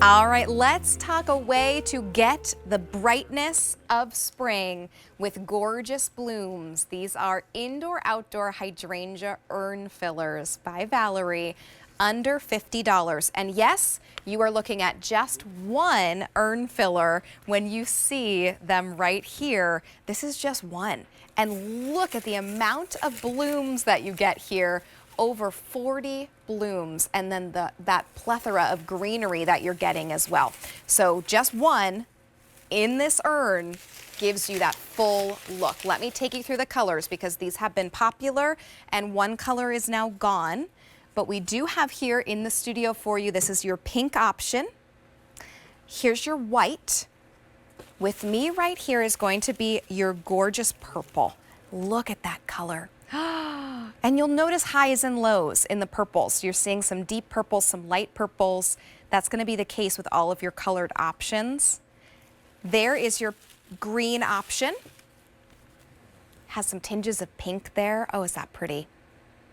All right, let's talk a way to get the brightness of spring with gorgeous blooms. These are indoor-outdoor hydrangea urn fillers by Valerie, under $50. And yes, you are looking at just one urn filler when you see them right here. This is just one. And look at the amount of blooms that you get here. Over 40 blooms, and then that plethora of greenery that you're getting as well. So just one in this urn gives you that full look. Let me take you through the colors because these have been popular and one color is now gone. But we do have here in the studio for you, this is your pink option. Here's your white. With me right here is going to be your gorgeous purple. Look at that color. And you'll notice highs and lows in the purples. You're seeing some deep purples, some light purples. That's going to be the case with all of your colored options. There is your green option. Has some tinges of pink there. Oh, is that pretty?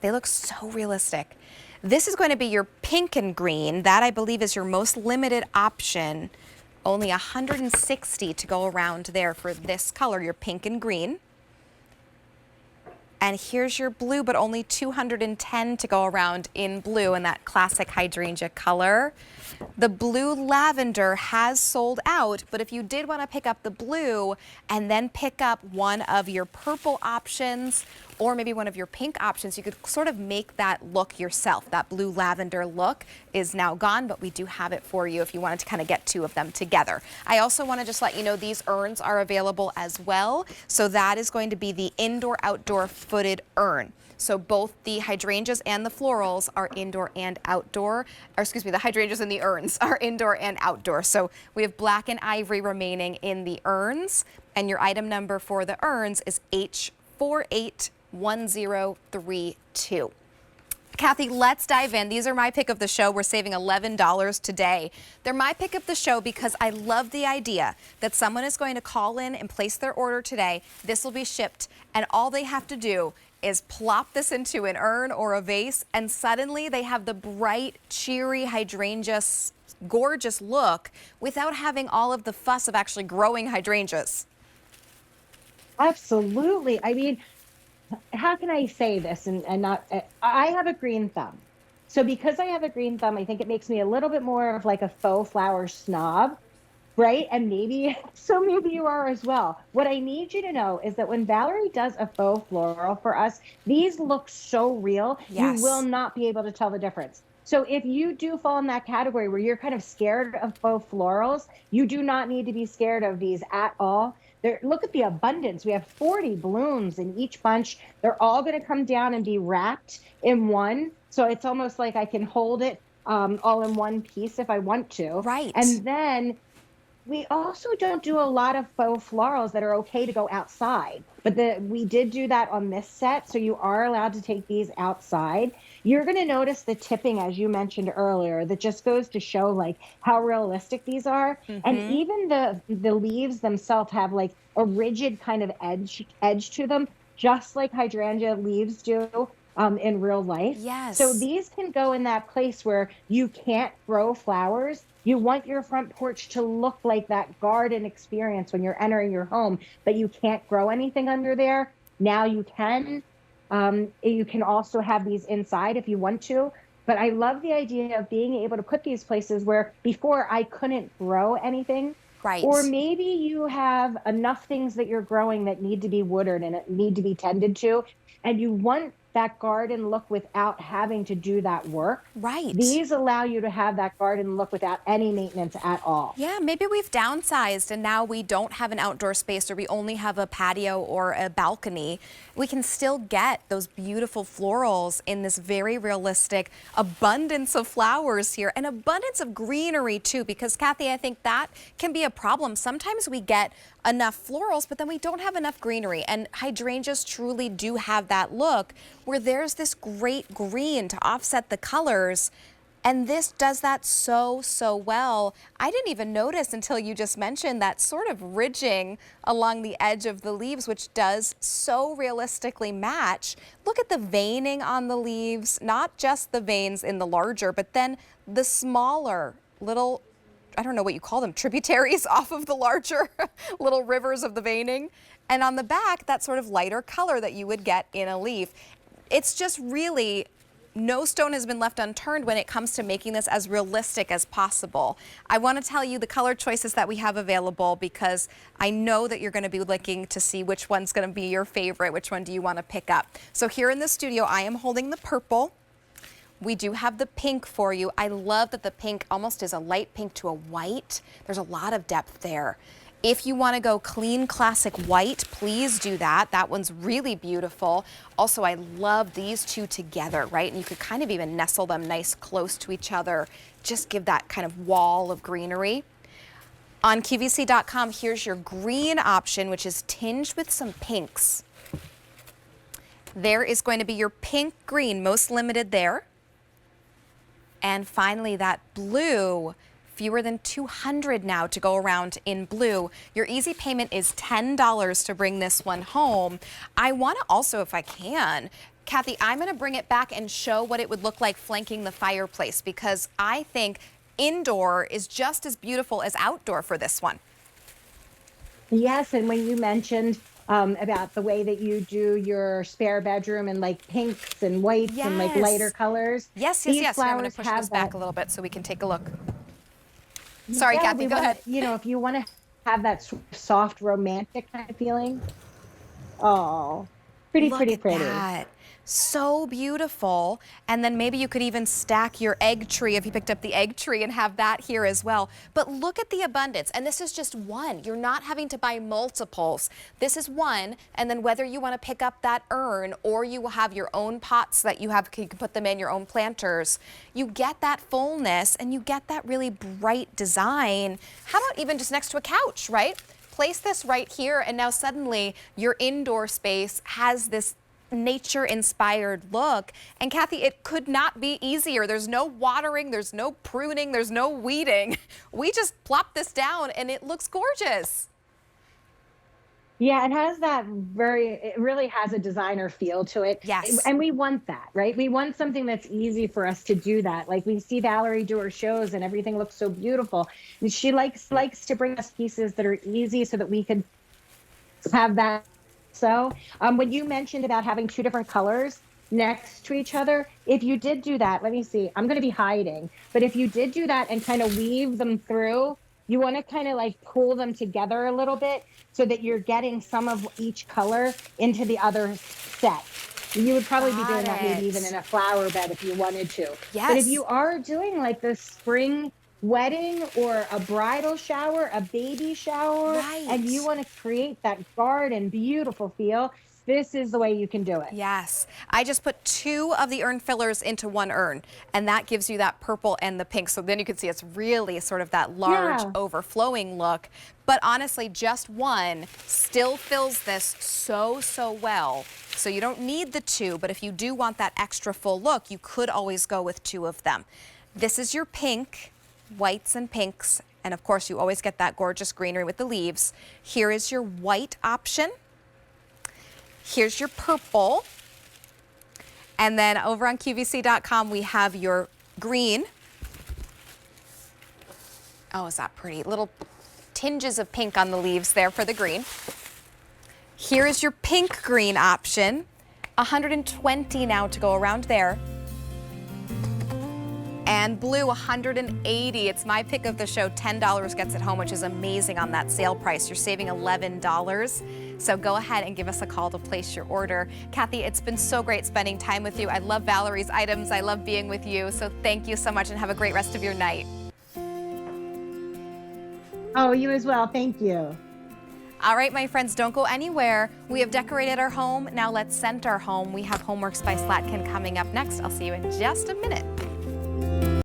They look so realistic. This is going to be your pink and green. That, I believe, is your most limited option. Only 160 to go around there for this color, your pink and green. And here's your blue, but only 210 to go around in blue in that classic hydrangea color. The blue lavender has sold out, but if you did want to pick up the blue and then pick up one of your purple options or maybe one of your pink options, you could sort of make that look yourself. That blue lavender look is now gone, but we do have it for you if you wanted to kind of get two of them together. I also want to just let you know these urns are available as well. So that is going to be the indoor-outdoor footed urn. So both the hydrangeas and the florals are indoor and outdoor, or excuse me, the hydrangeas and the urns are indoor and outdoor. So we have black and ivory remaining in the urns, and your item number for the urns is H481032. Kathy, let's dive in. These are my pick of the show. We're saving $11 today. They're my pick of the show because I love the idea that someone is going to call in and place their order today. This will be shipped, and all they have to do is plop this into an urn or a vase, and suddenly they have the bright, cheery hydrangea, gorgeous look without having all of the fuss of actually growing hydrangeas. Absolutely. I mean, how can I say this and not, I have a green thumb. So because I have a green thumb, I think it makes me a little bit more of like a faux flower snob, right? And maybe you are as well. What I need you to know is that when Valerie does a faux floral for us, these look so real. Yes. You will not be able to tell the difference. So if you do fall in that category where you're kind of scared of faux florals, you do not need to be scared of these at all. Look at the abundance. We have 40 blooms in each bunch. They're all going to come down and be wrapped in one. So it's almost like I can hold it all in one piece if I want to. Right. And then we also don't do a lot of faux florals that are okay to go outside. But we did do that on this set. So you are allowed to take these outside. You're going to notice the tipping, as you mentioned earlier, that just goes to show like how realistic these are. And even the leaves themselves have like a rigid kind of edge to them, just like hydrangea leaves do in real life. Yes. So these can go in that place where you can't grow flowers. You want your front porch to look like that garden experience when you're entering your home, but you can't grow anything under there. Now you can. You can also have these inside if you want to, but I love the idea of being able to put these places where before I couldn't grow anything. Right. Or maybe you have enough things that you're growing that need to be watered and need to be tended to, and you want that garden look without having to do that work. Right. These allow you to have that garden look without any maintenance at all. Yeah, maybe we've downsized and now we don't have an outdoor space or we only have a patio or a balcony. We can still get those beautiful florals in this very realistic abundance of flowers here and abundance of greenery too, because Kathy, I think that can be a problem. Sometimes we get enough florals, but then we don't have enough greenery, and hydrangeas truly do have that look where there's this great green to offset the colors, and this does that so well. I didn't even notice until you just mentioned that sort of ridging along the edge of the leaves, which does so realistically match. Look at the veining on the leaves, not just the veins in the larger, but then the smaller little I don't know what you call them, tributaries off of the larger little rivers of the veining. And on the back, that sort of lighter color that you would get in a leaf. It's just really, no stone has been left unturned when it comes to making this as realistic as possible. I want to tell you the color choices that we have available because I know that you're going to be looking to see which one's going to be your favorite, which one do you want to pick up. So here in the studio, I am holding the purple. We do have the pink for you. I love that the pink almost is a light pink to a white. There's a lot of depth there. If you want to go clean classic white, please do that. That one's really beautiful. Also, I love these two together, right? And you could kind of even nestle them nice close to each other. Just give that kind of wall of greenery. On QVC.com, here's your green option, which is tinged with some pinks. There is going to be your pink green, most limited there. And finally, that blue. Fewer than 200 now to go around in blue. Your easy payment is $10 to bring this one home. I want to also, if I can, Kathy, I'm going to bring it back and show what it would look like flanking the fireplace because I think indoor is just as beautiful as outdoor for this one. Yes, and when you mentioned about the way that you do your spare bedroom and like pinks and whites and like lighter colors. Yes. These I'm going to flowers push have this back that. a little bit so we can take a look. Sorry, Kathy, go ahead. You know, if you want to have that soft, romantic kind of feeling. Oh, pretty. That. So beautiful. And then maybe you could even stack your egg tree if you picked up the egg tree and have that here as well. But look at the abundance. And this is just one. You're not having to buy multiples. This is one. And then whether you want to pick up that urn or you will have your own pots that you can put them in your own planters, you get that fullness and you get that really bright design. How about even just next to a couch, right? Place this right here and now suddenly your indoor space has this nature-inspired look. And Kathy, it could not be easier. There's no watering, there's no pruning, there's no weeding. We just plop this down and it looks gorgeous. Yeah, it has that it really has a designer feel to it. Yes. And we want that, right? We want something that's easy for us to do that. Like we see Valerie do her shows and everything looks so beautiful. And she likes to bring us pieces that are easy so that we could have that. So when you mentioned about having two different colors next to each other, if you did do that, let me see, I'm going to be hiding, but if you did do that and kind of weave them through, you want to kind of like pull them together a little bit so that you're getting some of each color into the other set. You would probably be doing that maybe even in a flower bed if you wanted to. Yes. But if you are doing like the spring wedding or a bridal shower, a baby shower, and you want to create that garden beautiful feel, this is the way you can do it. Yes. I just put two of the urn fillers into one urn, and that gives you that purple and the pink. So then you can see it's really sort of that large overflowing look. But honestly, just one still fills this so well. So you don't need the two, but if you do want that extra full look, you could always go with two of them. This is your pink, whites and pinks, and of course you always get that gorgeous greenery with the leaves. Here is your white option. Here's your purple. And then over on QVC.com we have your green. Oh, is that pretty? Little tinges of pink on the leaves there for the green. Here is your pink green option. 120 now to go around there. And blue, 180. It's my pick of the show. $10 gets it home, which is amazing on that sale price. You're saving $11. So go ahead and give us a call to place your order. Kathy, it's been so great spending time with you. I love Valerie's items. I love being with you. So thank you so much and have a great rest of your night. Oh, you as well. Thank you. All right, my friends, don't go anywhere. We have decorated our home. Now let's scent our home. We have Homeworks by Slatkin coming up next. I'll see you in just a minute.